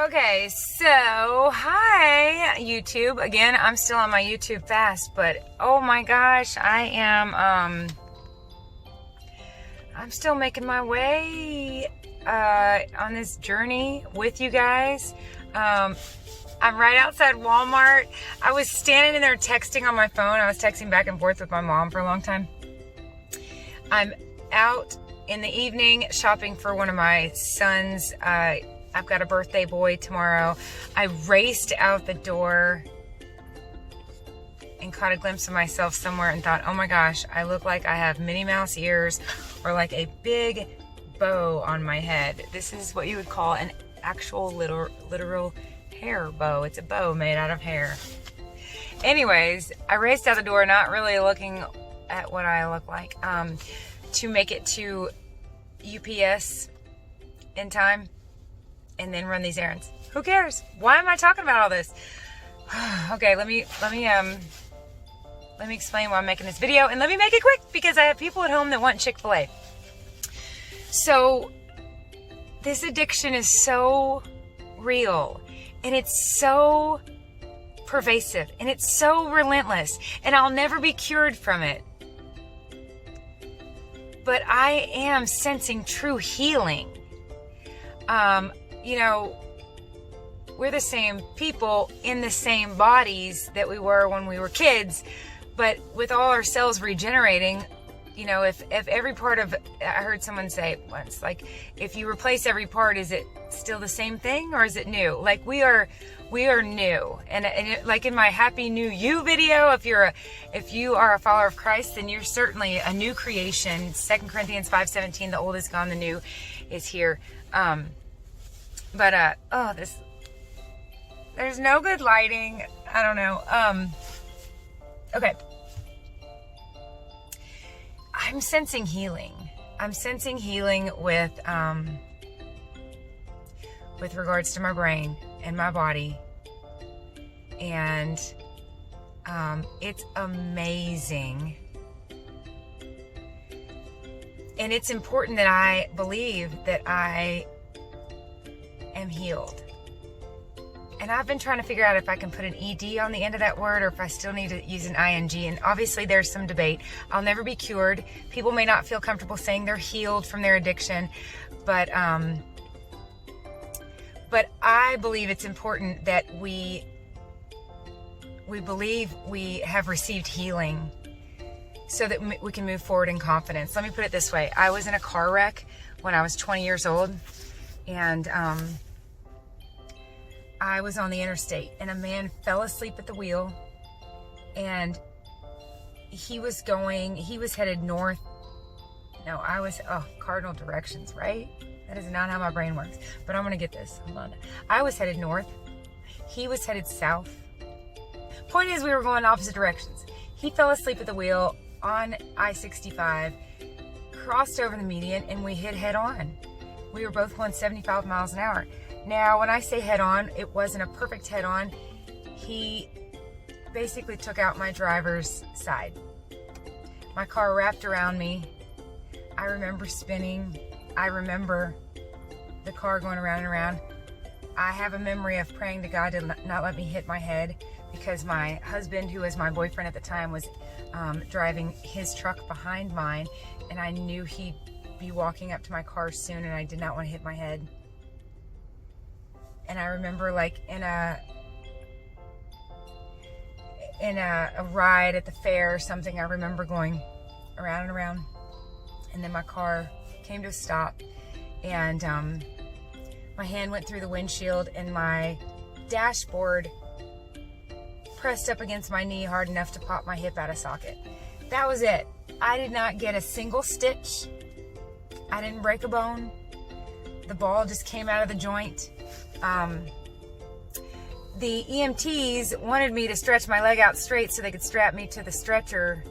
Okay, so hi YouTube. Again, I'm still on my YouTube fast, but oh my gosh, I'm still making my way on this journey with you guys. I'm right outside Walmart. I was standing in there texting on my phone. I was texting back and forth with my mom for a long time. I'm out in the evening shopping for one of my sons. I've got a birthday boy tomorrow. I raced out the door and caught a glimpse of myself somewhere and thought, oh my gosh, I look like I have Minnie Mouse ears or like a big bow on my head. This is what you would call an actual literal hair bow. It's a bow made out of hair. Anyways, I raced out the door, not really looking at what I look like, to make it to UPS in time and then run these errands. Who cares? Why am I talking about all this? Okay, let me explain why I'm making this video, and let me make it quick because I have people at home that want Chick-fil-A. So this addiction is so real, and it's so pervasive, and it's so relentless, and I'll never be cured from it. But I am sensing true healing. You know, we're the same people in the same bodies that we were when we were kids, but with all our cells regenerating, you know, if every part of, I heard someone say once, like, if you replace every part, is it still the same thing or is it new? Like, we are new. And like in my Happy New You video, if you are a follower of Christ, then you're certainly a new creation. 2 Corinthians 5:17, the old is gone, the new is here. There's no good lighting. I don't know. Okay. I'm sensing healing. I'm sensing healing with regards to my brain and my body. And, it's amazing. And it's important that I believe that I am healed. And I've been trying to figure out if I can put an ED on the end of that word or if I still need to use an ING. And obviously there's some debate. I'll never be cured. People may not feel comfortable saying they're healed from their addiction. But I believe it's important that we believe we have received healing so that we can move forward in confidence. Let me put it this way. I was in a car wreck when I was 20 years old. And I was on the interstate and a man fell asleep at the wheel, and he was headed north. No, cardinal directions, right? That is not how my brain works, but I'm going to get this. Hold on. I was headed north. He was headed south. Point is, we were going opposite directions. He fell asleep at the wheel on I-65, crossed over the median, and we hit head on. We were both going 75 miles an hour. Now, when I say head on, it wasn't a perfect head on. He basically took out my driver's side. My car wrapped around me. I remember spinning. I remember the car going around and around. I have a memory of praying to God to not let me hit my head because my husband, who was my boyfriend at the time, was driving his truck behind mine, and I knew he'd be walking up to my car soon, and I did not want to hit my head. And I remember, like, in a ride at the fair or something, I remember going around and around, and then my car came to a stop, and my hand went through the windshield, and my dashboard pressed up against my knee hard enough to pop my hip out of socket. That was it. I did not get a single stitch. I didn't break a bone. The ball just came out of the joint. The EMTs wanted me to stretch my leg out straight so they could strap me to the stretcher.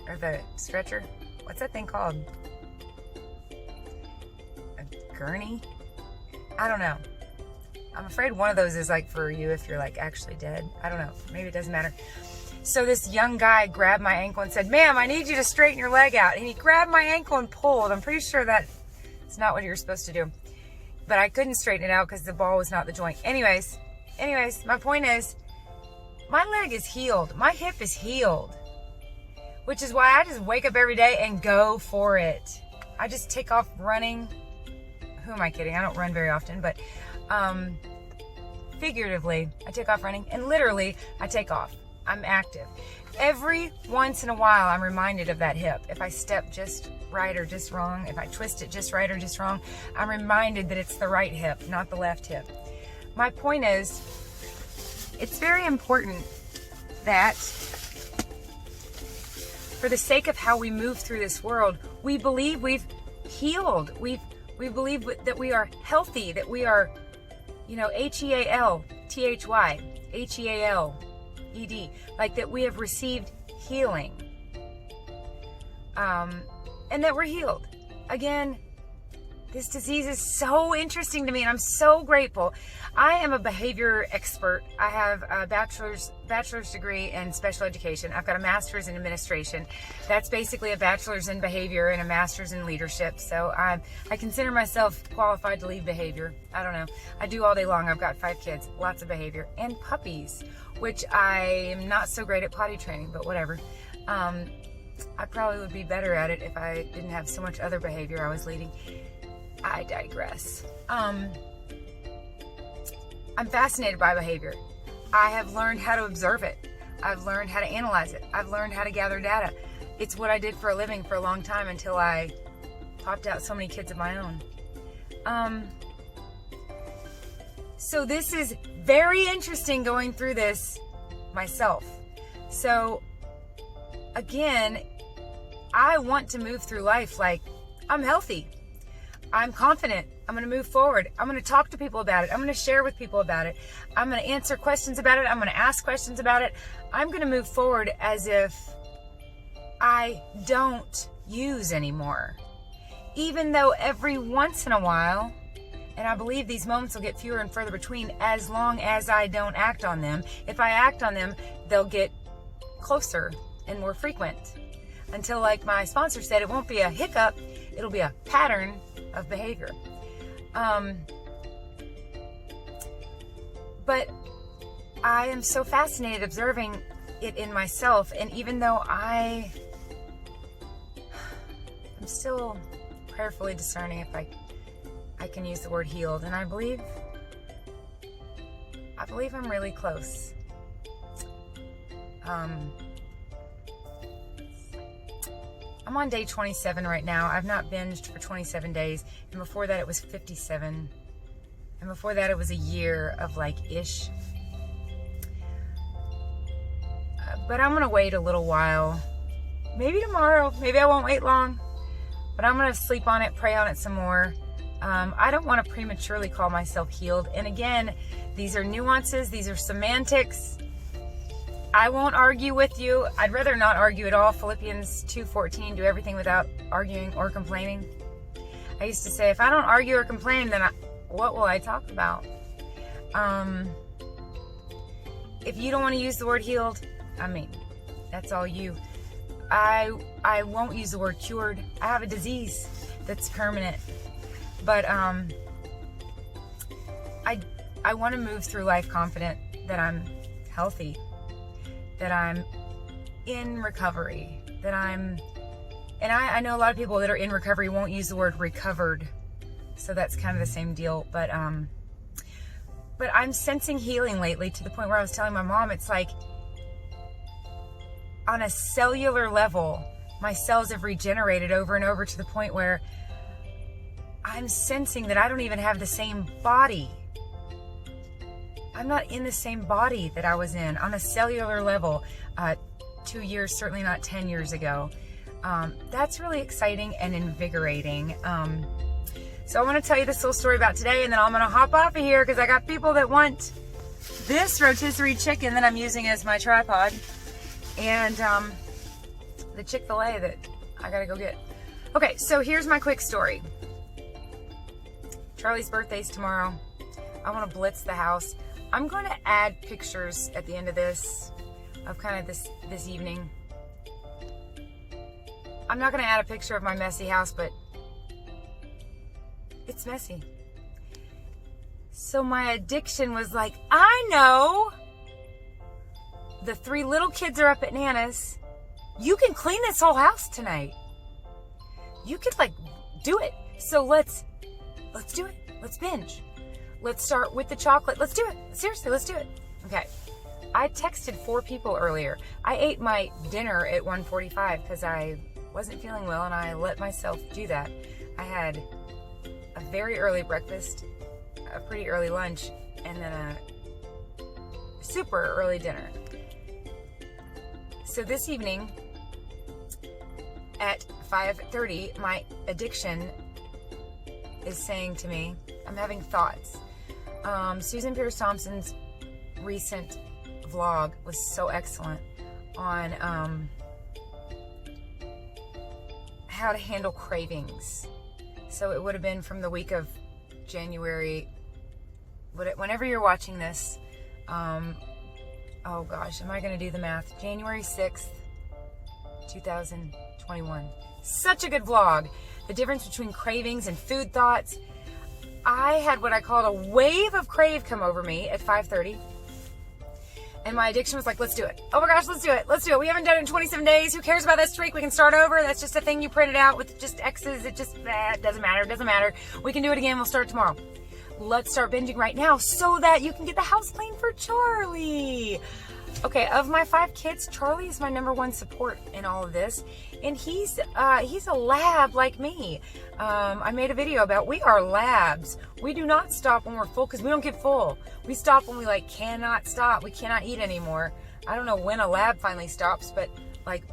Or the stretcher? What's that thing called? A gurney? I don't know. I'm afraid one of those is like for you if you're like actually dead. I don't know. Maybe it doesn't matter. So this young guy grabbed my ankle and said, "Ma'am, I need you to straighten your leg out." And he grabbed my ankle and pulled. I'm pretty sure that it's not what you're supposed to do. but I couldn't straighten it out because the ball was not the joint. Anyways, my point is, my leg is healed. My hip is healed. Which is why I just wake up every day and go for it. I just take off running. Who am I kidding? I don't run very often, but figuratively, I take off running, and literally, I take off. I'm active. Every once in a while, I'm reminded of that hip. If I step just right or just wrong, if I twist it just right or just wrong, I'm reminded that it's the right hip, not the left hip. My point is, it's very important that for the sake of how we move through this world, we believe we've healed. We believe that we are healthy, that we are, H-E-A-L-T-H-Y, H-E-A-L-E-D, like that we have received healing, and that we're healed. Again, this disease is so interesting to me, and I'm so grateful. I am a behavior expert. I have a bachelor's degree in special education. I've got a master's in administration. That's basically a bachelor's in behavior and a master's in leadership. So I consider myself qualified to lead behavior. I don't know. I do all day long. I've got 5 kids, lots of behavior, and puppies, which I am not so great at potty training, but whatever. I probably would be better at it if I didn't have so much other behavior I was leading. I digress. I'm fascinated by behavior. I have learned how to observe it. I've learned how to analyze it. I've learned how to gather data. It's what I did for a living for a long time until I popped out so many kids of my own. So this is very interesting going through this myself. So again, I want to move through life like I'm healthy. I'm confident. I'm going to move forward. I'm going to talk to people about it. I'm going to share with people about it. I'm going to answer questions about it. I'm going to ask questions about it. I'm going to move forward as if I don't use anymore. Even though every once in a while, and I believe these moments will get fewer and further between as long as I don't act on them. If I act on them, they'll get closer and more frequent. Until, like my sponsor said, it won't be a hiccup. It'll be a pattern of behavior. But I am so fascinated observing it in myself, and even though I'm still prayerfully discerning if I can use the word healed, and I believe I'm really close. I'm on day 27 right now. I've not binged for 27 days. And before that, it was 57. And before that, it was a year of ish. But I'm going to wait a little while. Maybe tomorrow. Maybe I won't wait long. But I'm going to sleep on it, pray on it some more. I don't want to prematurely call myself healed. And again, these are nuances. These are semantics. I won't argue with you. I'd rather not argue at all. Philippians 2:14, do everything without arguing or complaining. I used to say, if I don't argue or complain, then what will I talk about? If you don't want to use the word healed, that's all you. I won't use the word cured. I have a disease that's permanent. But I want to move through life confident that I'm healthy, that I'm in recovery, and I know a lot of people that are in recovery won't use the word recovered, so that's kind of the same deal, but I'm sensing healing lately to the point where I was telling my mom, it's like on a cellular level, my cells have regenerated over and over to the point where I'm sensing that I don't even have the same body. I'm not in the same body that I was in on a cellular level 2 years, certainly not 10 years ago. That's really exciting and invigorating. So I want to tell you this little story about today, and then I'm going to hop off of here because I got people that want this rotisserie chicken that I'm using as my tripod, and the Chick-fil-A that I got to go get. Okay, so here's my quick story. Charlie's birthday's tomorrow. I want to blitz the house. I'm going to add pictures at the end of this, of kind of this evening. I'm not going to add a picture of my messy house, but it's messy. So my addiction was like, I know. The 3 little kids are up at Nana's. You can clean this whole house tonight. You could do it. So let's do it. Let's binge. Let's start with the chocolate. Let's do it. Seriously, let's do it. Okay. I texted 4 people earlier. I ate my dinner at 1:45 because I wasn't feeling well and I let myself do that. I had a very early breakfast, a pretty early lunch, and then a super early dinner. So this evening at 5:30, my addiction is saying to me, I'm having thoughts. Susan Pierce Thompson's recent vlog was so excellent on how to handle cravings. So it would have been from the week of January, whenever you're watching this, oh gosh, am I going to do the math? January 6th, 2021. Such a good vlog. The difference between cravings and food thoughts. I had what I called a wave of crave come over me at 5:30. And my addiction was like, let's do it. Oh my gosh, let's do it. Let's do it. We haven't done it in 27 days. Who cares about that streak? We can start over. That's just a thing you printed out with just X's. It just, doesn't matter. It doesn't matter. We can do it again. We'll start tomorrow. Let's start binging right now so that you can get the house clean for Charlie. Okay, of my 5 kids, Charlie is my number 1 support in all of this. And he's a lab like me. I made a video about we are labs. We do not stop when we're full because we don't get full. We stop when we cannot stop. We cannot eat anymore. I don't know when a lab finally stops, but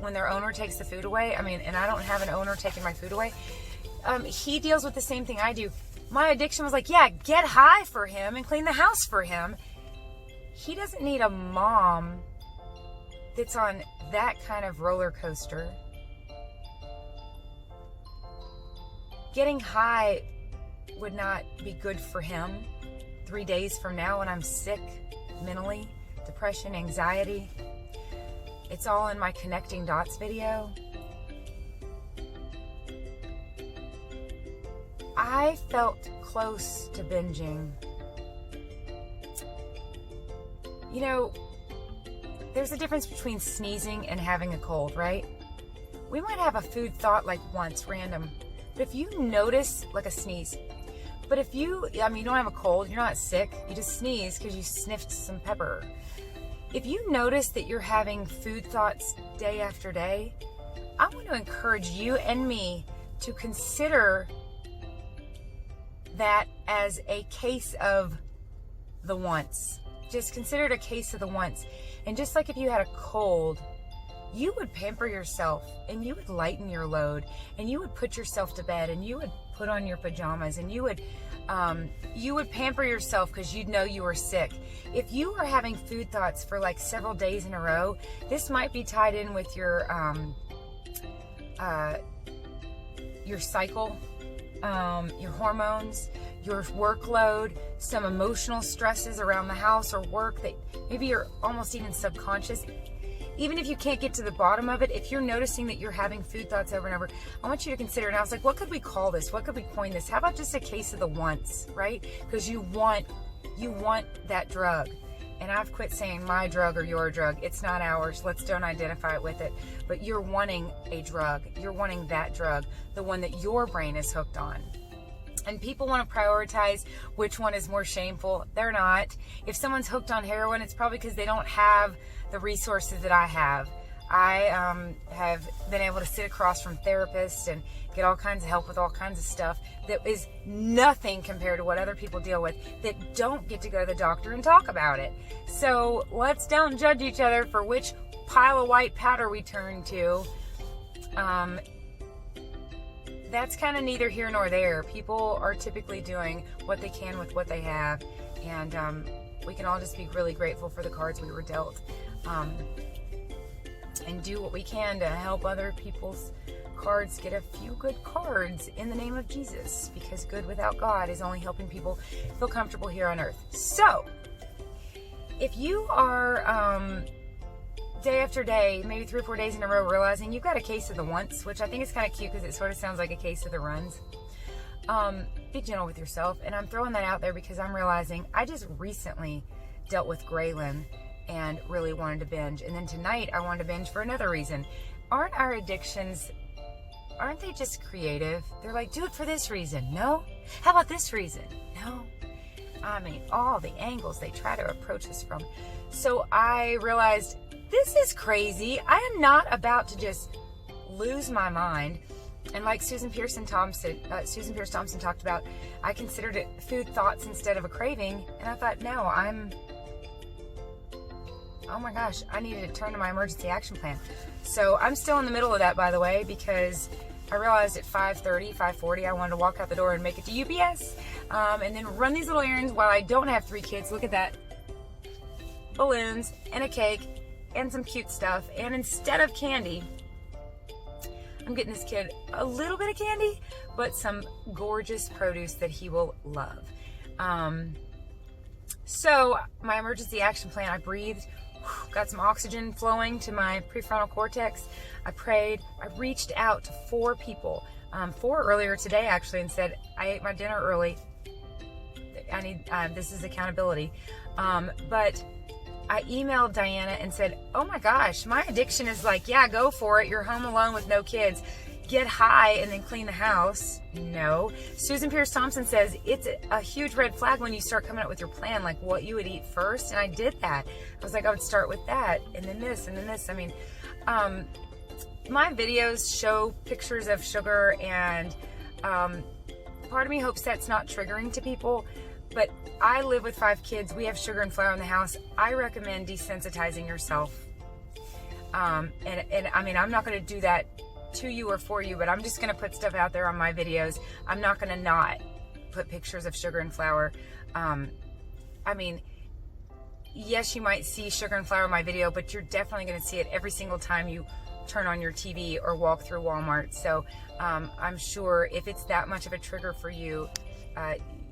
when their owner takes the food away, and I don't have an owner taking my food away. He deals with the same thing I do. My addiction was get high for him and clean the house for him. He doesn't need a mom that's on that kind of roller coaster. Getting high would not be good for him 3 days from now when I'm sick mentally, depression, anxiety. It's all in my Connecting Dots video. I felt close to binging. You know, there's a difference between sneezing and having a cold, right? We might have a food thought once, random. But if you notice, a sneeze. But if you don't have a cold, you're not sick, you just sneeze because you sniffed some pepper. If you notice that you're having food thoughts day after day, I want to encourage you and me to consider that as a case of the once. Just consider it a case of the once. And just like if you had a cold, you would pamper yourself and you would lighten your load and you would put yourself to bed and you would put on your pajamas and you would pamper yourself because you'd know you were sick. If you are having food thoughts for several days in a row, this might be tied in with your cycle, your hormones, your workload, some emotional stresses around the house or work that maybe you're almost even subconscious. Even if you can't get to the bottom of it, if you're noticing that you're having food thoughts over and over, I want you to consider, and I was what could we call this? What could we coin this? How about just a case of the once, right? Because you want that drug. And I've quit saying my drug or your drug. It's not ours. Let's don't identify it with it. But you're wanting a drug. You're wanting that drug, the one that your brain is hooked on. And people want to prioritize which one is more shameful. They're not. If someone's hooked on heroin, it's probably because they don't have the resources that I have. I have been able to sit across from therapists and get all kinds of help with all kinds of stuff that is nothing compared to what other people deal with that don't get to go to the doctor and talk about it. So let's don't judge each other for which pile of white powder we turn to. That's kind of neither here nor there. People are typically doing what they can with what they have, and we can all just be really grateful for the cards we were dealt, and do what we can to help other people's cards get a few good cards in the name of Jesus, because good without God is only helping people feel comfortable here on earth. So if you are day after day, maybe 3 or 4 days in a row, realizing you've got a case of the once, which I think is kind of cute because it sort of sounds like a case of the runs. be gentle with yourself. And I'm throwing that out there because I'm realizing I just recently dealt with ghrelin and really wanted to binge. And then tonight I wanted to binge for another reason. Aren't our addictions, aren't they just creative? They're like, do it for this reason. No? How about this reason? No? I mean, all the angles they try to approach us from. So I realized, this is crazy. I am not about to just lose my mind. And like Susan Pierce Thompson talked about, I considered it food thoughts instead of a craving. And I thought, no, oh my gosh, I needed to turn to my emergency action plan. So I'm still in the middle of that, by the way, because I realized at 5:40, I wanted to walk out the door and make it to UPS, and then run these little errands while I don't have 3 kids. Look at that. Balloons and a cake and some cute stuff. And instead of candy, I'm getting this kid a little bit of candy, but some gorgeous produce that he will love. So my emergency action plan, I breathed, got some oxygen flowing to my prefrontal cortex. I prayed. I reached out to 4 people, 4 earlier today actually, and said, I ate my dinner early. I need, this is accountability. But I emailed Diana and said, oh my gosh, my addiction is like, yeah, go for it. You're home alone with no kids. Get high and then clean the house. No. Susan Pierce Thompson says it's a huge red flag when you start coming up with your plan, like what you would eat first. And I did that. I was like, I would start with that and then this and then this. I mean, my videos show pictures of sugar, and part of me hopes that's not triggering to people. But I live with 5 kids. We have sugar and flour in the house. I recommend desensitizing yourself. And I mean, I'm not going to do that to you or for you, but I'm just going to put stuff out there on my videos. I'm not going to not put pictures of sugar and flour. I mean, yes, you might see sugar and flour in my video, but you're definitely going to see it every single time you turn on your TV or walk through Walmart. So I'm sure if it's that much of a trigger for you,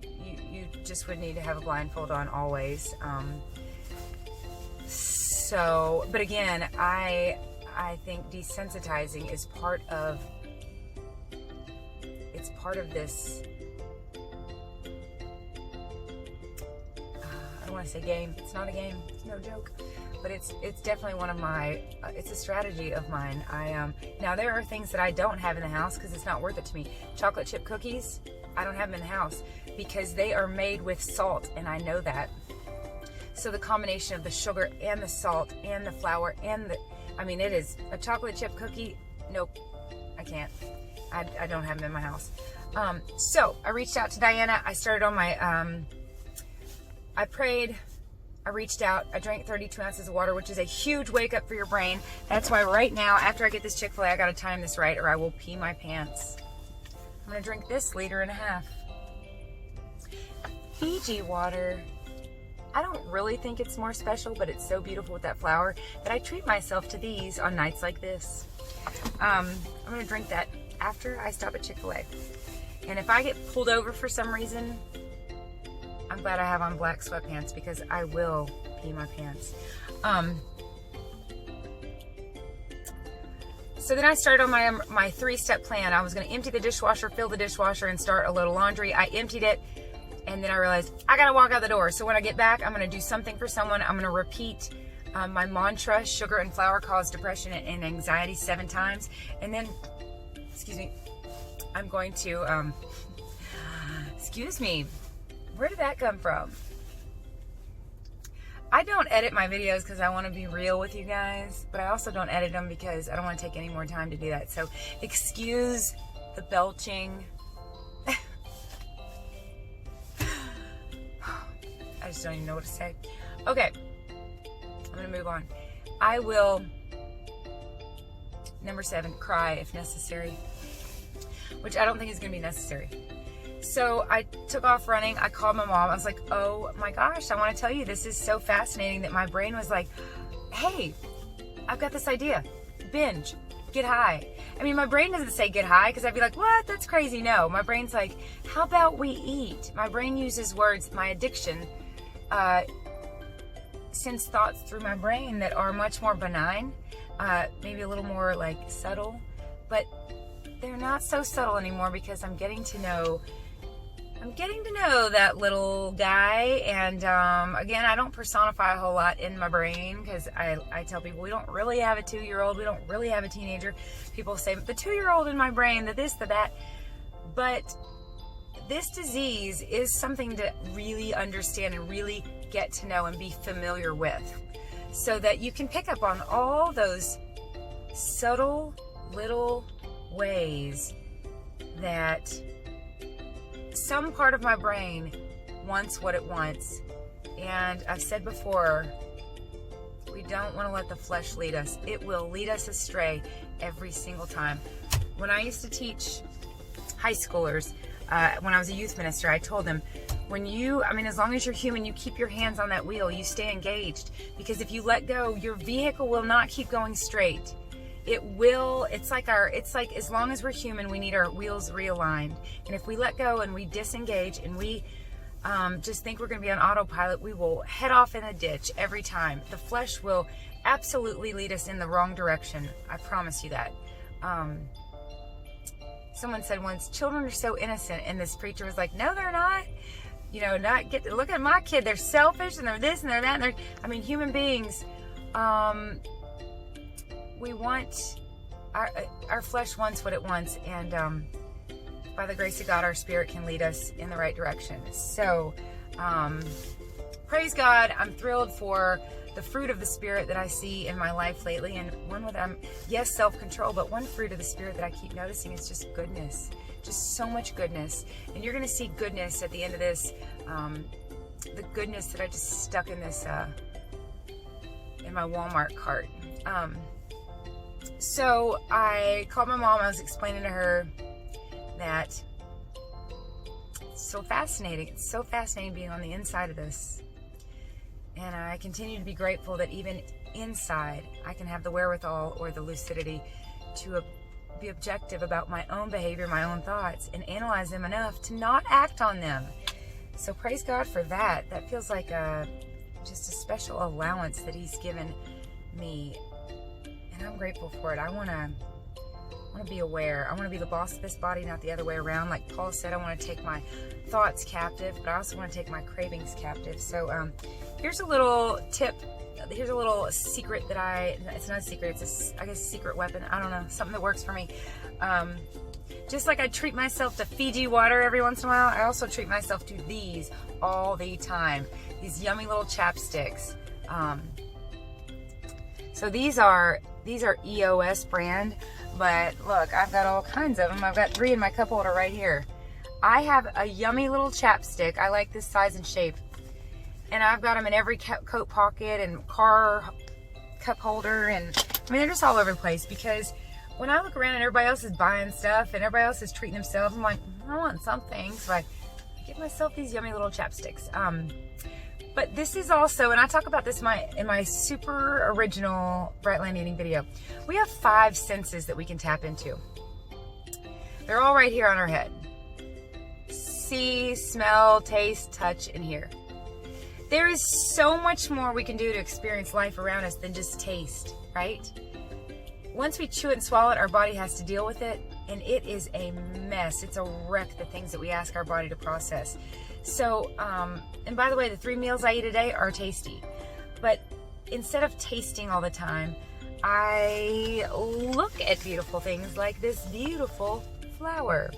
you just would need to have a blindfold on always. But again, I think desensitizing is part of this, I don't want to say game. It's not a game. It's no joke. But it's definitely one of my, it's a strategy of mine. Now there are things that I don't have in the house because it's not worth it to me. Chocolate chip cookies, I don't have them in the house because they are made with salt, and I know that. So the combination of the sugar and the salt and the flour and it is a chocolate chip cookie. Nope, I can't. I don't have them in my house. So I reached out to Diana. I started on my, I prayed. I reached out. I drank 32 ounces of water, which is a huge wake up for your brain. That's why right now, after I get this Chick-fil-A, I got to time this right or I will pee my pants. I'm going to drink this 1.5 liters. Fiji water. I don't really think it's more special, but it's so beautiful with that flower that I treat myself to these on nights like this. I'm going to drink that after I stop at Chick-fil-A. And if I get pulled over for some reason, I'm glad I have on black sweatpants because I will pee my pants. So then I started on my 3-step plan. I was going to empty the dishwasher, fill the dishwasher, and start a load of laundry. I emptied it. And then I realized I gotta walk out the door. So when I get back, I'm gonna do something for someone. I'm gonna repeat my mantra, sugar and flour cause depression and anxiety 7 times. And then, excuse me, I'm going to, excuse me, where did that come from? I don't edit my videos because I want to be real with you guys, but I also don't edit them because I don't want to take any more time to do that. So excuse the belching. I just don't even know what to say. Okay, I'm going to move on. I will, number 7, cry if necessary, which I don't think is going to be necessary. So I took off running. I called my mom. I was like, oh my gosh, I want to tell you, this is so fascinating that my brain was like, hey, I've got this idea. Binge. Get high. I mean, my brain doesn't say get high because I'd be like, what? That's crazy. No, my brain's like, how about we eat? My brain uses words, my addiction, sends thoughts through my brain that are much more benign, maybe a little more like subtle, but they're not so subtle anymore because I'm getting to know getting to know that little guy. And again, I don't personify a whole lot in my brain, because I tell people we don't really have a 2-year-old, we don't really have a teenager. People say, but the 2-year-old in my brain, the this, the that. But this disease is something to really understand and really get to know and be familiar with, so that you can pick up on all those subtle little ways that some part of my brain wants what it wants. And I've said before, we don't want to let the flesh lead us. It will lead us astray every single time. When I used to teach high schoolers, when I was a youth minister, I told them, as long as you're human, you keep your hands on that wheel, you stay engaged. Because if you let go, your vehicle will not keep going straight. It's like as long as we're human, we need our wheels realigned. And if we let go and we disengage and we just think we're going to be on autopilot, we will head off in a ditch every time. The flesh will absolutely lead us in the wrong direction. I promise you that. Someone said once, children are so innocent, and this preacher was like, no, they're not. Look at my kid. They're selfish, and they're this, and they're that, and human beings. We want, our flesh wants what it wants, and by the grace of God, our spirit can lead us in the right direction. So, praise God. I'm thrilled for the fruit of the Spirit that I see in my life lately, and one with yes, self-control, but one fruit of the Spirit that I keep noticing is just goodness, just so much goodness. And you're going to see goodness at the end of this, the goodness that I just stuck in this, in my Walmart cart. So I called my mom. I was explaining to her that it's so fascinating. It's so fascinating being on the inside of this. And I continue to be grateful that even inside, I can have the wherewithal or the lucidity to be objective about my own behavior, my own thoughts, and analyze them enough to not act on them. So praise God for that. That feels like just a special allowance that He's given me. And I'm grateful for it. I want to be aware. I want to be the boss of this body, not the other way around. Like Paul said, I want to take my thoughts captive, but I also want to take my cravings captive. So here's a little tip. Here's a little secret it's not a secret, it's I guess a secret weapon. I don't know, something that works for me. Just like I treat myself to Fiji water every once in a while, I also treat myself to these all the time. These yummy little chapsticks. So these are EOS brand, but look, I've got all kinds of them. I've got 3 in my cup holder right here. I have a yummy little chapstick. I like this size and shape. And I've got them in every coat pocket and car cup holder. And they're just all over the place, because when I look around and everybody else is buying stuff and everybody else is treating themselves, I'm like, I want something. So I get myself these yummy little chapsticks. But this is also, and I talk about this in my super original Brightline Eating video. We have 5 senses that we can tap into. They're all right here on our head. See, smell, taste, touch, and hear. There is so much more we can do to experience life around us than just taste, right? Once we chew it and swallow it, our body has to deal with it, and it is a mess. It's a wreck, the things that we ask our body to process. So, and by the way, the 3 meals I eat a day are tasty. But instead of tasting all the time, I look at beautiful things like this beautiful flower.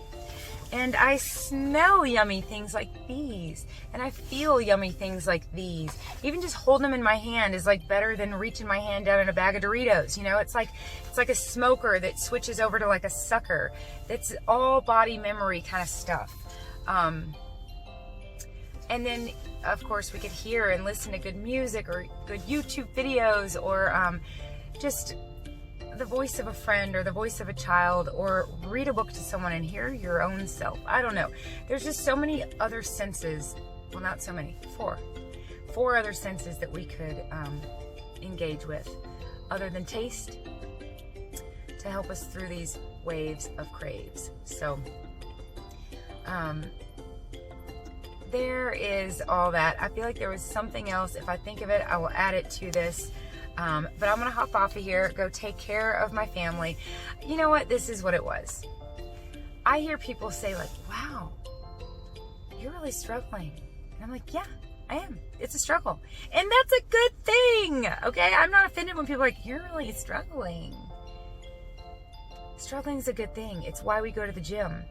And I smell yummy things like these. And I feel yummy things like these. Even just holding them in my hand is like better than reaching my hand down in a bag of Doritos. It's like a smoker that switches over to like a sucker. That's all body memory kind of stuff. And then, of course, we could hear and listen to good music or good YouTube videos, or just the voice of a friend or the voice of a child, or read a book to someone and hear your own self. I don't know. There's just so many other senses. Well, not so many. 4 other senses that we could engage with other than taste to help us through these waves of craves. So, there is all that. I feel like there was something else. If I think of it, I will add it to this. But I'm going to hop off of here, go take care of my family. You know what? This is what it was. I hear people say like, wow, you're really struggling. And I'm like, yeah, I am. It's a struggle. And that's a good thing. Okay. I'm not offended when people are like, you're really struggling. Struggling is a good thing. It's why we go to the gym.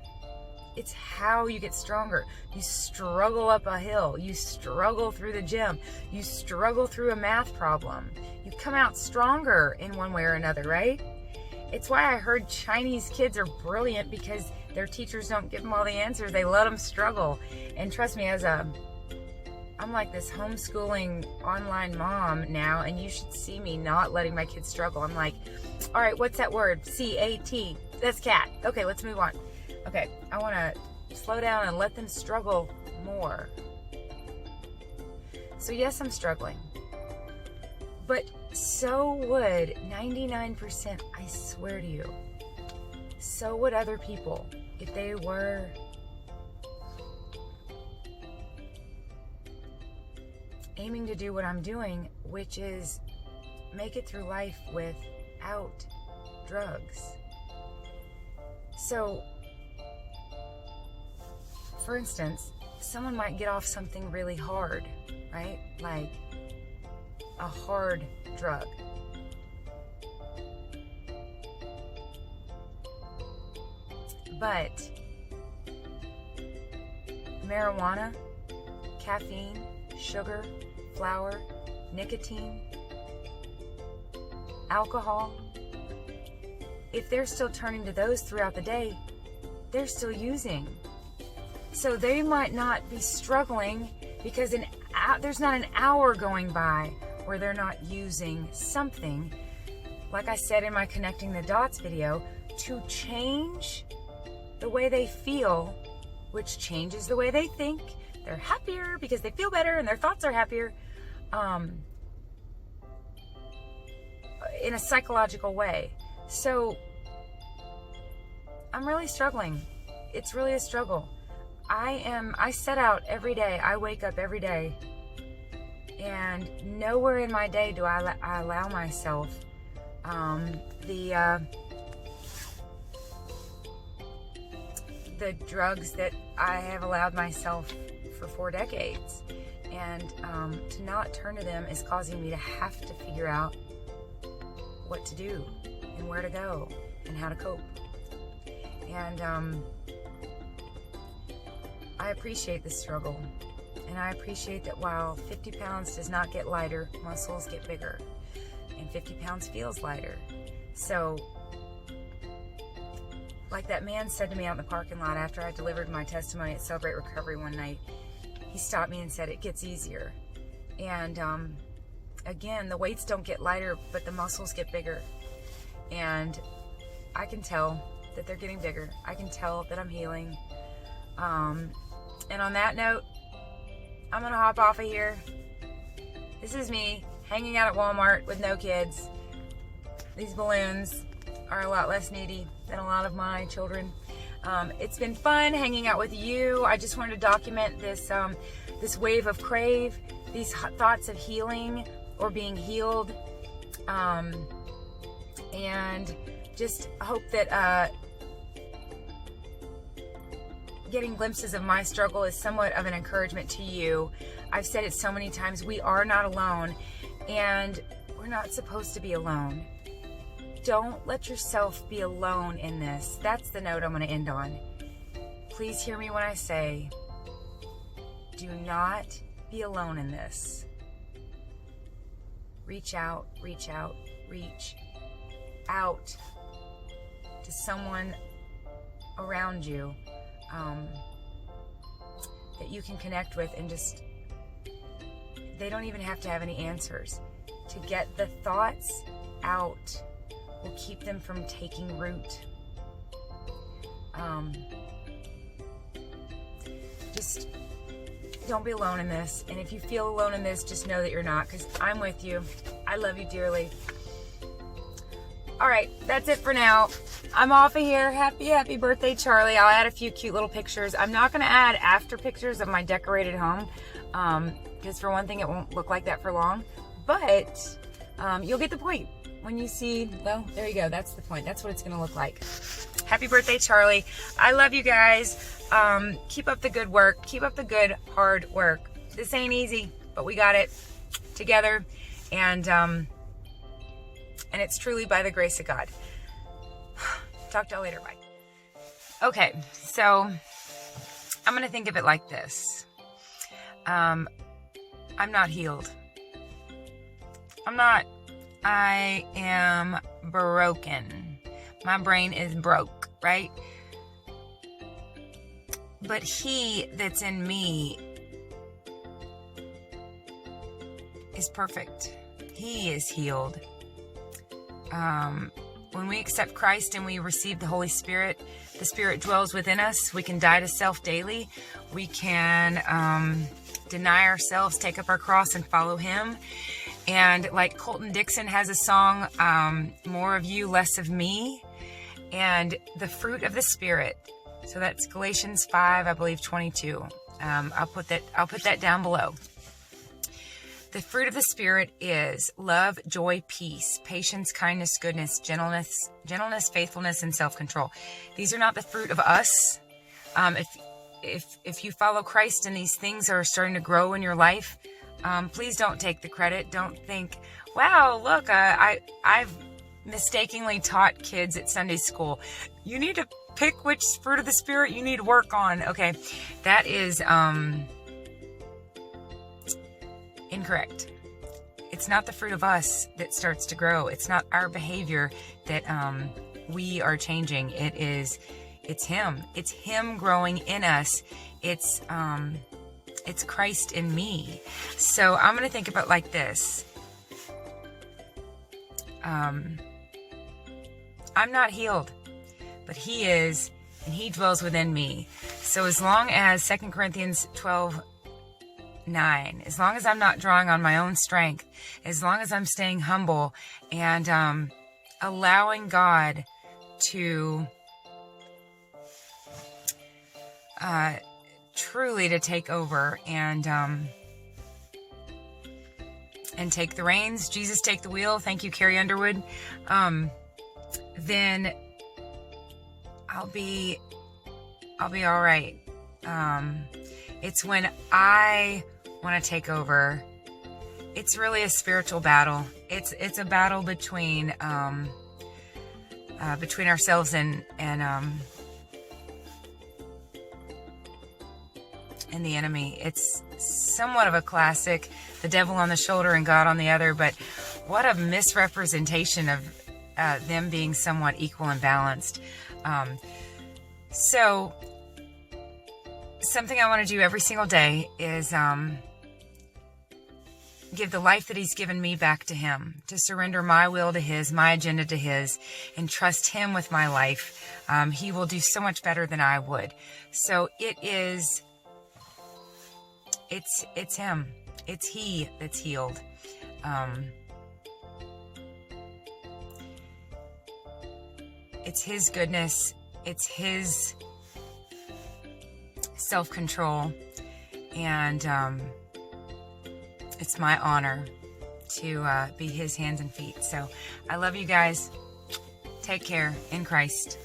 It's how you get stronger. You struggle up a hill. You struggle through the gym. You struggle through a math problem. You come out stronger in one way or another, right? It's why I heard Chinese kids are brilliant, because their teachers don't give them all the answers. They let them struggle. And trust me, I'm like this homeschooling online mom now, and you should see me not letting my kids struggle. I'm like, all right, what's that word? C-A-T. That's cat. Okay, let's move on. Okay, I want to slow down and let them struggle more. So yes, I'm struggling. But so would 99%, I swear to you. So would other people if they were aiming to do what I'm doing, which is make it through life without drugs. So, for instance, someone might get off something really hard, right? Like a hard drug. But marijuana, caffeine, sugar, flour, nicotine, alcohol, if they're still turning to those throughout the day, they're still using. So they might not be struggling because there's not an hour going by where they're not using something, like I said in my Connecting the Dots video, to change the way they feel, which changes the way they think. They're happier because they feel better and their thoughts are happier, in a psychological way. So I'm really struggling. It's really a struggle. I set out every day. I wake up every day, and nowhere in my day do I allow myself the drugs that I have allowed myself for 4 decades. And to not turn to them is causing me to have to figure out what to do and where to go and how to cope. And I appreciate this struggle. And I appreciate that while 50 pounds does not get lighter, muscles get bigger. And 50 pounds feels lighter. So, like that man said to me out in the parking lot after I delivered my testimony at Celebrate Recovery one night, he stopped me and said, it gets easier. And again, the weights don't get lighter, but the muscles get bigger. And I can tell that they're getting bigger. I can tell that I'm healing. And on that note, I'm going to hop off of here. This is me hanging out at Walmart with no kids. These balloons are a lot less needy than a lot of my children. It's been fun hanging out with you. I just wanted to document this this wave of Crave, these thoughts of healing or being healed, and just hope that getting glimpses of my struggle is somewhat of an encouragement to you. I've said it so many times, we are not alone, and we're not supposed to be alone. Don't let yourself be alone in this. That's the note I'm going to end on. Please hear me when I say, do not be alone in this. Reach out, reach out, reach out to someone around you that you can connect with, and just, they don't even have to have any answers. To get the thoughts out will keep them from taking root. Just don't be alone in this. And if you feel alone in this, just know that you're not, because I'm with you. I love you dearly. All right, that's it for now. I'm off of here. Happy birthday, Charlie. I'll add a few cute little pictures. I'm not going to add after pictures of my decorated home, because for one thing, it won't look like that for long. But you'll get the point when you see, well, there you go. That's the point. That's what it's going to look like. Happy birthday, Charlie. I love you guys. Keep up the good work. Keep up the good, hard work. This ain't easy, but we got it together. And it's truly by the grace of God. Talk to y'all later. Bye. Okay, so I'm going to think of it like this. I'm not healed. I am broken. My brain is broke, right? But he that's in me is perfect. He is healed. When we accept Christ and we receive the Holy Spirit, the Spirit dwells within us. We can die to self daily. We can deny ourselves, take up our cross, and follow him. And like Colton Dixon has a song, More of You, Less of Me. And the fruit of the Spirit. So that's Galatians 5, I believe 22. I'll put that down below. The fruit of the Spirit is love, joy, peace, patience, kindness, goodness, gentleness, faithfulness, and self-control. These are not the fruit of us. If you follow Christ and these things are starting to grow in your life, please don't take the credit. Don't think, wow, look, I've mistakenly taught kids at Sunday school. You need to pick which fruit of the Spirit you need to work on. Okay, that is incorrect. It's not the fruit of us that starts to grow. It's not our behavior that we are changing. It's him. It's him growing in us. It's Christ in me. So I'm going to think about it like this. I'm not healed, but he is, and he dwells within me. So as long as 2 Corinthians 12:9, as long as I'm not drawing on my own strength, as long as I'm staying humble and allowing God to truly to take over and take the reins, Jesus take the wheel. Thank you, Carrie Underwood. Then I'll be all right. It's when I want to take over. It's really a spiritual battle. It's a battle between ourselves and the enemy. It's somewhat of a classic, the devil on the shoulder and God on the other, but what a misrepresentation of them being somewhat equal and balanced. So something I want to do every single day is give the life that he's given me back to him, to surrender my will to his, my agenda to his, and trust him with my life. He will do so much better than I would. So it's him. It's he that's healed. It's his goodness. It's his self-control. And it's my honor to be his hands and feet. So I love you guys. Take care in Christ.